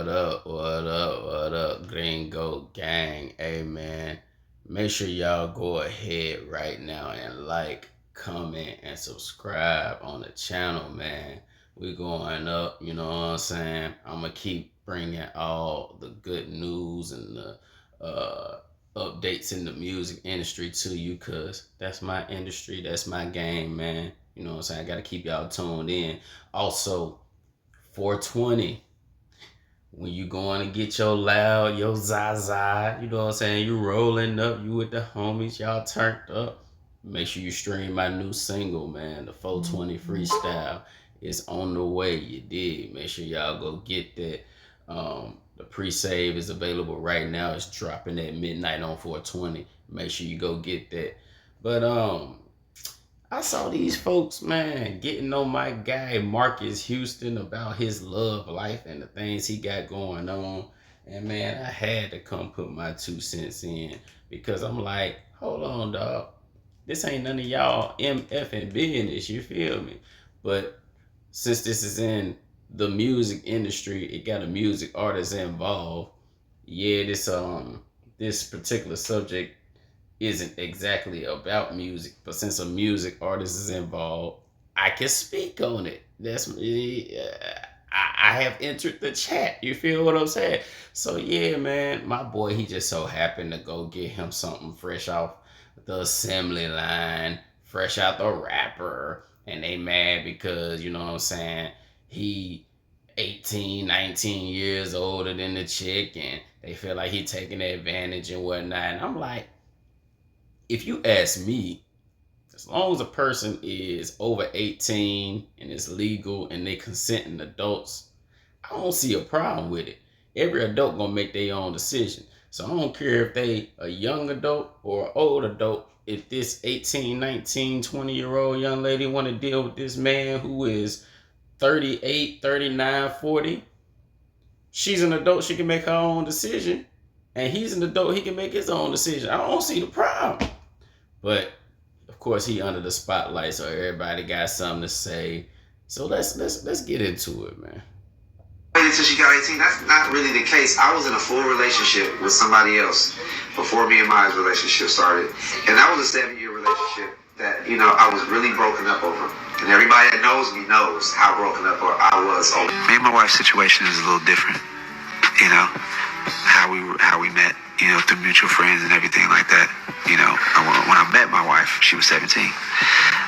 What up? What up? What up? Gringo gang. Hey man, make sure y'all go ahead right now and like, comment, and subscribe on the channel, man. We going up, you know what I'm saying? I'm gonna keep bringing all the good news and the updates in the music industry to you, cause that's my industry, that's my game, man. You know what I'm saying? I gotta keep y'all tuned in. Also, 420, when you going to get your loud, your Zaza, you know what I'm saying? You rolling up, you with the homies, y'all turned up. Make sure you stream my new single, man. The 420 freestyle is on the way. You did. Make sure y'all go get that. The pre-save is available right now. It's dropping at midnight on 420. Make sure you go get that. But I saw these folks, man, getting on my guy Marques Houston about his love life and the things he got going on. And man, I had to come put my 2 cents in, because I'm like, hold on, dog. This ain't none of y'all MF and business, you feel me? But since this is in the music industry, it got a music artist involved. Yeah, this particular subject isn't exactly about music, but since a music artist is involved, I can speak on it. I have entered the chat. You feel what I'm saying? So yeah, man, my boy, he just so happened to go get him something fresh off the assembly line, fresh out the rapper, and they mad because, you know what I'm saying, he 18, 19 years older than the chick, and they feel like he taking advantage and whatnot. And I'm like, if you ask me, as long as a person is over 18 and it's legal and they consenting adults, I don't see a problem with it. Every adult gonna make their own decision. So I don't care if they a young adult or an old adult. If this 18, 19, 20-year-old young lady want to deal with this man who is 38, 39, 40, she's an adult, she can make her own decision. And he's an adult, he can make his own decision. I don't see the problem. But of course, he under the spotlight, so everybody got something to say. So let's get into it, man. Until she got 18, that's not really the case. I was in a full relationship with somebody else before me and Maya's relationship started, and that was a 7-year relationship that, you know, I was really broken up over. And everybody that knows me knows how broken up I was over. Me and my wife's situation is a little different. You know, how we met, you know, through mutual friends and everything like that. You know, when I met my wife, she was 17.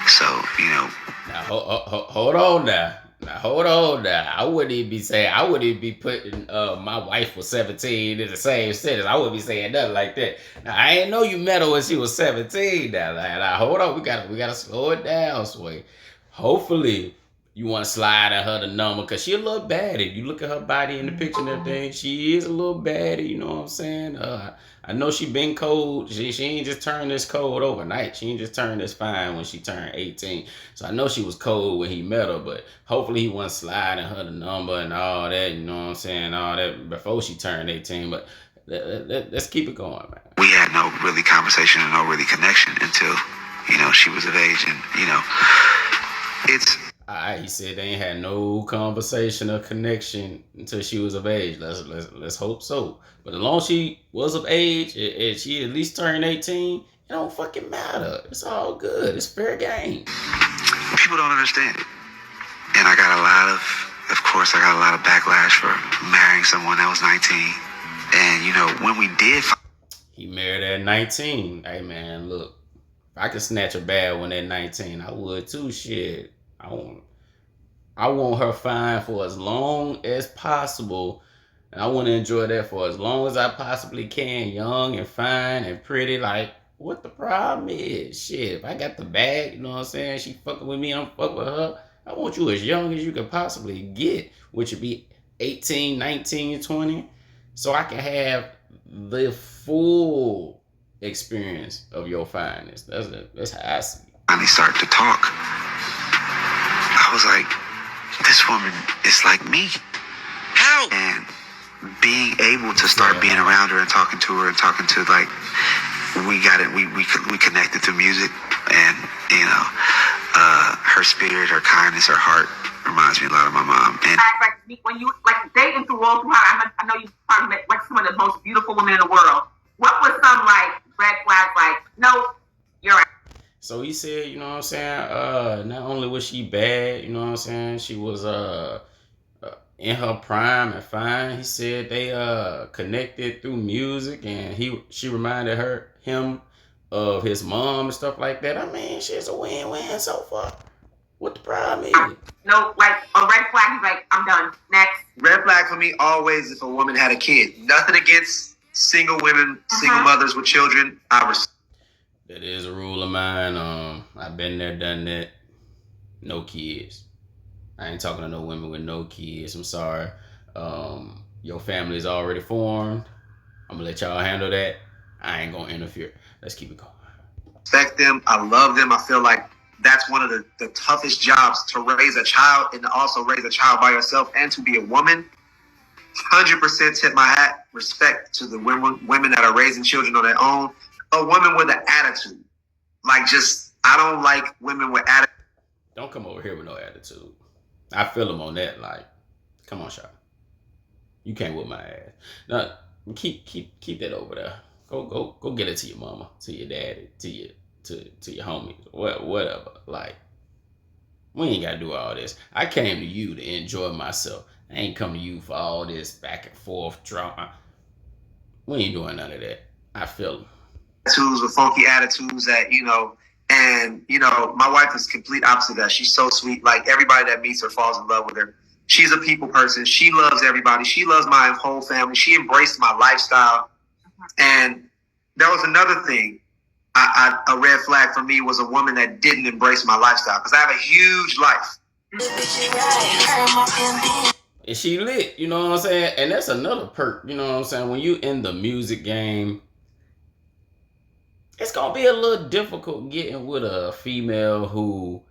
So, you know. Now, hold on now. Hold on now. I wouldn't even be putting my wife was 17 in the same sentence. I wouldn't be saying nothing like that. Now, I ain't know you met her when she was 17 now. Now hold on. We gotta slow it down, Sway. Hopefully, you want to slide at her the number, because she a little baddie. You look at her body in the picture and everything, she is a little baddie, you know what I'm saying? I know she been cold. She ain't just turned this cold overnight. She ain't just turned this fine when she turned 18. So I know she was cold when he met her, but hopefully he wasn't sliding her the number and all that, you know what I'm saying, all that before she turned 18. But let's keep it going, man. We had no really conversation and no really connection until, you know, she was of age, and, you know, it's... He said they ain't had no conversation or connection until she was of age. Let's hope so. But as long as she was of age and she at least turned 18, it don't fucking matter. It's all good. It's fair game. People don't understand it. And I got a lot of backlash for marrying someone that was 19. And, you know, when we did... He married at 19. Hey, man, look. If I could snatch a bad one at 19, I would too, shit. I want her fine for as long as possible, and I want to enjoy that for as long as I possibly can. Young and fine and pretty. Like, what the problem is? Shit, if I got the bag, you know what I'm saying? She fucking with me, I'm fucking with her. I want you as young as you could possibly get, which would be 18, 19, 20, so I can have the full experience of your fineness. That's how I see it. Finally start to talk. I was like, this woman is like me. How? And being able to start being around her and talking to her and talking to, like, we got it. We connected through music, and, you know, her spirit, her kindness, her heart, Reminds me a lot of my mom. And like when you like dating through all through her, I know you probably met like some of the most beautiful women in the world. What was some like red flags? Like, no, you're right. So he said, you know what I'm saying? Not only was she bad, you know what I'm saying, she was in her prime and fine. He said they connected through music, and she reminded him of his mom and stuff like that. I mean, she's a win-win so far. What the problem is? No, like a red flag. He's like, I'm done. Next. Red flag for me always if a woman had a kid. Nothing against single women, single mothers with children. That is a rule of mine. I've been there, done that. No kids. I ain't talking to no women with no kids. I'm sorry. Your family is already formed. I'm gonna let y'all handle that. I ain't gonna interfere. Let's keep it going. Respect them. I love them. I feel like that's one of the toughest jobs, to raise a child and to also raise a child by yourself and to be a woman. 100% tip my hat. Respect to the women that are raising children on their own. A woman with an attitude. Like, just, I don't like women with attitude. Don't come over here with no attitude. I feel them on that. Like, come on, Sean. You can't whip my ass. Now, keep that over there. Go get it to your mama, to your daddy, to your homies, whatever. Like, we ain't gotta do all this. I came to you to enjoy myself. I ain't come to you for all this back and forth drama. We ain't doing none of that. I feel them. Attitudes with funky attitudes that, and, my wife is complete opposite of that. She's so sweet. Like, everybody that meets her falls in love with her. She's a people person. She loves everybody. She loves my whole family. She embraced my lifestyle. And that was another thing. A red flag for me was a woman that didn't embrace my lifestyle, because I have a huge life. And she lit, you know what I'm saying? And that's another perk, you know what I'm saying? When you in the music game, it's gonna be a little difficult getting with a female who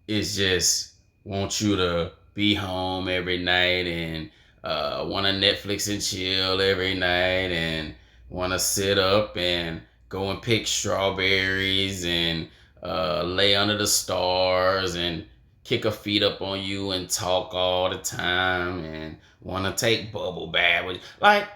is just want you to be home every night and want to Netflix and chill every night and want to sit up and go and pick strawberries and lay under the stars and kick her feet up on you and talk all the time and want to take bubble bath with. Like,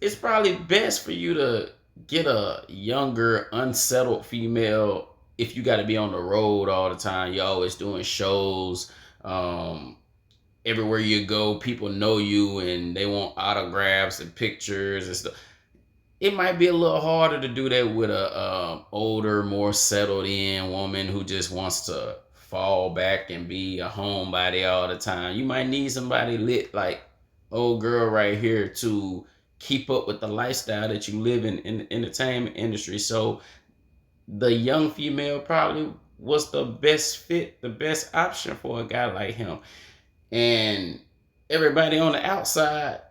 it's probably best for you to get a younger, unsettled female if you got to be on the road all the time. You're always doing shows. Everywhere you go, people know you and they want autographs and pictures and stuff. It might be a little harder to do that with a older, more settled in woman who just wants to fall back and be a homebody all the time. You might need somebody lit like old girl right here to keep up with the lifestyle that you live in the entertainment industry. So the young female probably was the best fit, the best option for a guy like him. And everybody on the outside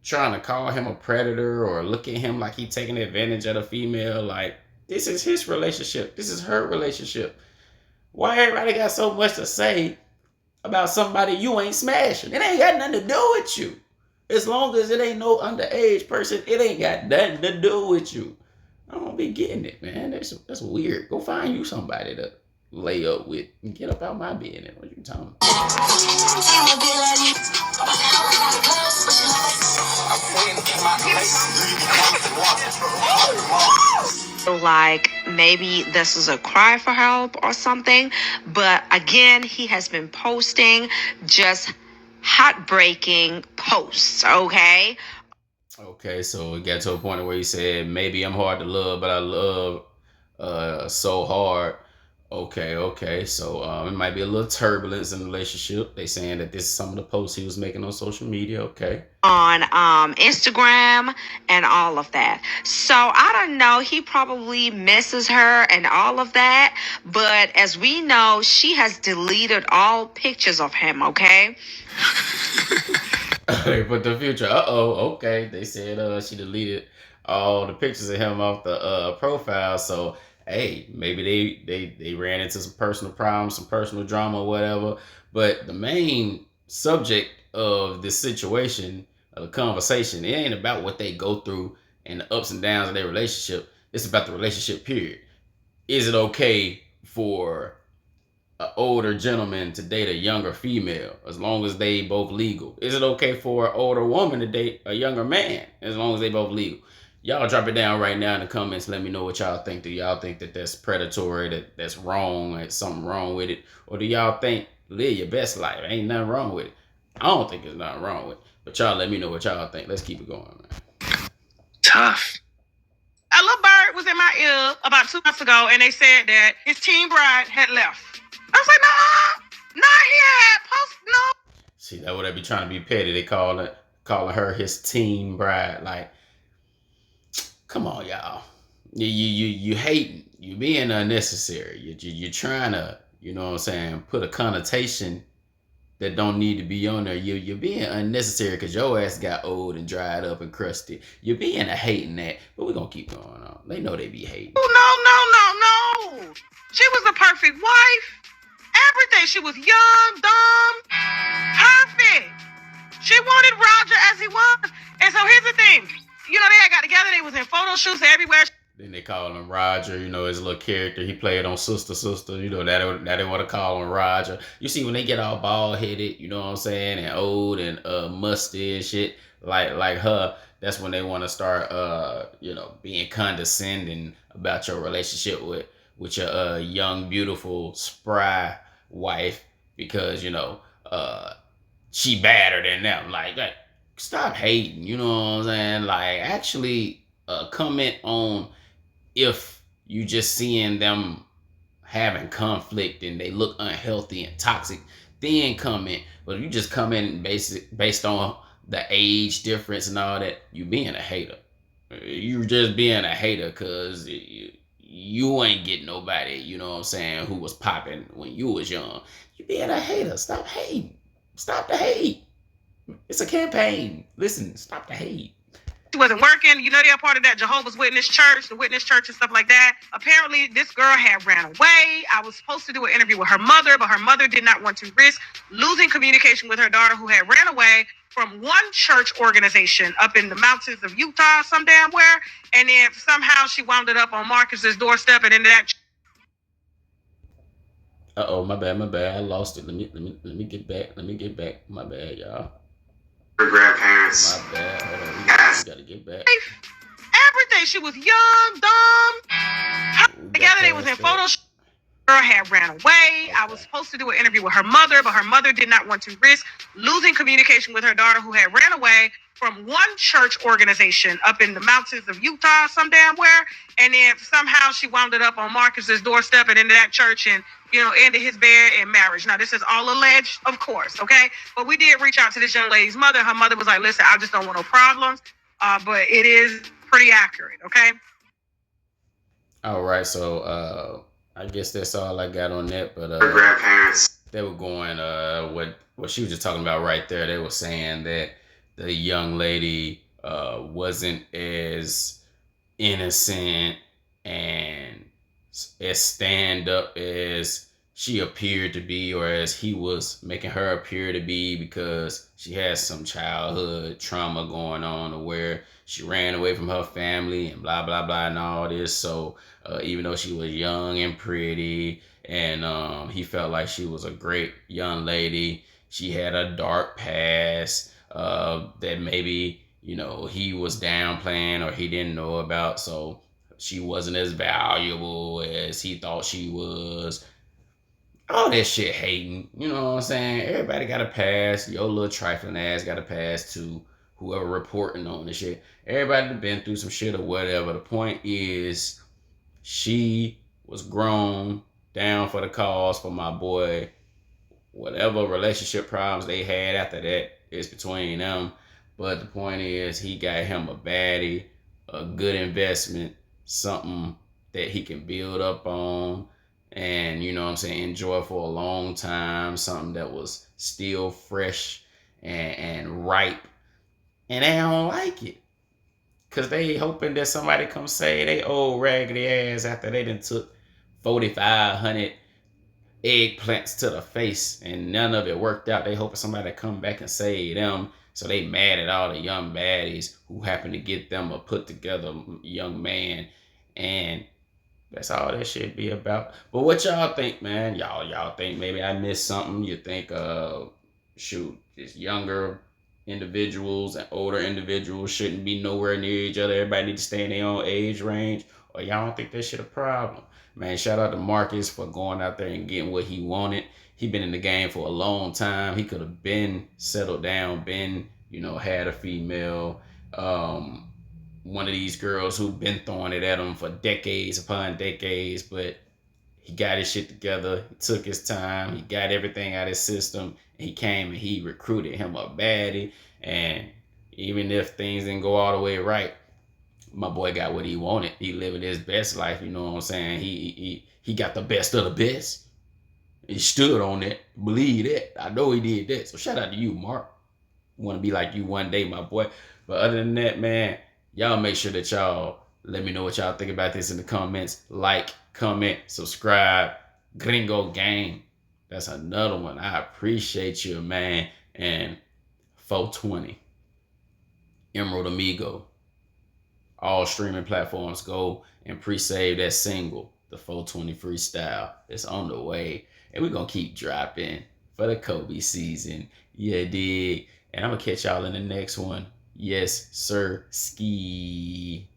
trying to call him a predator or look at him like he taking advantage of the female. Like, this is his relationship. This is her relationship. Why everybody got so much to say about somebody you ain't smashing? It ain't got nothing to do with you. As long as it ain't no underage person, it ain't got nothing to do with you. I don't be getting it, man. That's weird. Go find you somebody to lay up with and get up out my business. What you talking about? Like maybe this is a cry for help or something, but again, he has been posting just heartbreaking posts. Okay, so it got to a point where he said, maybe I'm hard to love, but I love so hard. Okay. So it might be a little turbulence in the relationship. They saying that this is some of the posts he was making on social media. Okay. On Instagram and all of that. So I don't know. He probably misses her and all of that. But as we know, she has deleted all pictures of him. Okay. But the future. Okay. They said she deleted all the pictures of him off the profile. So hey, maybe they ran into some personal problems, some personal drama, or whatever. But the main subject of this situation, of the conversation, it ain't about what they go through and the ups and downs of their relationship. It's about the relationship, period. Is it okay for an older gentleman to date a younger female as long as they both legal? Is it okay for an older woman to date a younger man as long as they both legal? Y'all drop it down right now in the comments. Let me know what y'all think. Do y'all think that that's predatory, that's wrong, that's something wrong with it? Or do y'all think live your best life? Ain't nothing wrong with it. I don't think there's nothing wrong with it. But y'all let me know what y'all think. Let's keep it going, man. Tough. A little bird was in my ear about 2 months ago, and they said that his teen bride had left. I was like, no, not yet. Post no. See, that would they be trying to be petty. They calling her his teen bride. Like, come on, y'all. You hating. You being unnecessary. You trying to, you know what I'm saying, put a connotation that don't need to be on there. You're being unnecessary because your ass got old and dried up and crusty. You're being a hating that, but we're gonna keep going on. They know they be hating. Oh, no. She was the perfect wife. Everything. She was young, dumb, perfect. She wanted Roger as he was. And so here's the thing. You know, they had got together. They was in photo shoots everywhere. Then they call him Roger, you know, his little character he played on Sister, you know, that they want to call him Roger. You see, when they get all bald headed, you know what I'm saying, and old and musty and shit, like her, that's when they want to start, you know, being condescending about your relationship with your young, beautiful, spry wife because, you know, she better than them. Like, stop hating, you know what I'm saying? Like, actually comment on if you just seeing them having conflict and they look unhealthy and toxic, then comment. But if you just comment based on the age difference and all that, you being a hater. You just being a hater because you ain't getting nobody, you know what I'm saying, who was popping when you was young. You being a hater. Stop hating. Stop the hate. It's a campaign. Listen, stop the hate. She wasn't working. You know, they're a part of that Jehovah's Witness church, the Witness church and stuff like that. Apparently, this girl had ran away. I was supposed to do an interview with her mother, but her mother did not want to risk losing communication with her daughter who had ran away from one church organization up in the mountains of Utah, some damn where. And then somehow she wound up on Marcus's doorstep and into that. My bad. I lost it. Let me get back. My bad, y'all. Her grandparents. My bad. Hold on. We gotta get back. Everything. She was young, dumb. Together, they was in photo. Girl had ran away. I was supposed to do an interview with her mother, but her mother did not want to risk losing communication with her daughter who had ran away from one church organization up in the mountains of Utah, some damn where. And then somehow she wound up on Marcus's doorstep and into that church and, you know, ended his bed and marriage. Now, this is all alleged, of course, okay? But we did reach out to this young lady's mother. Her mother was like, listen, I just don't want no problems. But it is pretty accurate, okay? All right, so I guess that's all I got on that. But Her grandparents. They were going what she was just talking about right there. They were saying that the young lady wasn't as innocent and as stand up as she appeared to be, or as he was making her appear to be, because she has some childhood trauma going on, or where she ran away from her family and blah blah blah and all this. So even though she was young and pretty, and he felt like she was a great young lady, she had a dark past that maybe, you know, he was downplaying or he didn't know about. So she wasn't as valuable as he thought she was. All that shit hating, you know what I'm saying? Everybody got a pass. Your little trifling ass got a pass to whoever reporting on this shit. Everybody been through some shit or whatever. The point is, she was grown, down for the cause for my boy. Whatever relationship problems they had after that is between them. But the point is, he got him a baddie, a good investment, something that he can build up on and, you know what I'm saying, enjoy for a long time, something that was still fresh and ripe. And they don't like it, because they hoping that somebody come say they old raggedy ass after they done took 4,500 eggplants to the face and none of it worked out. They hoping somebody come back and save them. So they mad at all the young baddies who happen to get them a put together young man. And That's all that shit be about. But what y'all think, man? Y'all think maybe I missed something? You think shoot, just younger individuals and older individuals shouldn't be nowhere near each other. Everybody need to stay in their own age range. Or y'all don't think that shit a problem? Man, shout out to Marques for going out there and getting what he wanted. He been in the game for a long time. He could have been settled down, been, had a female. One of these girls who've been throwing it at him for decades upon decades, but he got his shit together. He took his time. He got everything out of his system. And he came and he recruited him a baddie. And even if things didn't go all the way right, my boy got what he wanted. He living his best life. You know what I'm saying? He got the best of the best. He stood on that. Believe that. I know he did that. So shout out to you, Mark. Want to be like you one day, my boy. But other than that, man, y'all make sure that y'all let me know what y'all think about this in the comments. Like, comment, subscribe. Gringo Gang. That's another one. I appreciate you, man. And 420. Emerald Amigo. All streaming platforms, go and pre-save that single, the 420 Freestyle. It's on the way. And we're going to keep dropping for the Kobe season. Yeah, dig. And I'm going to catch y'all in the next one. Yes, sir. Ski.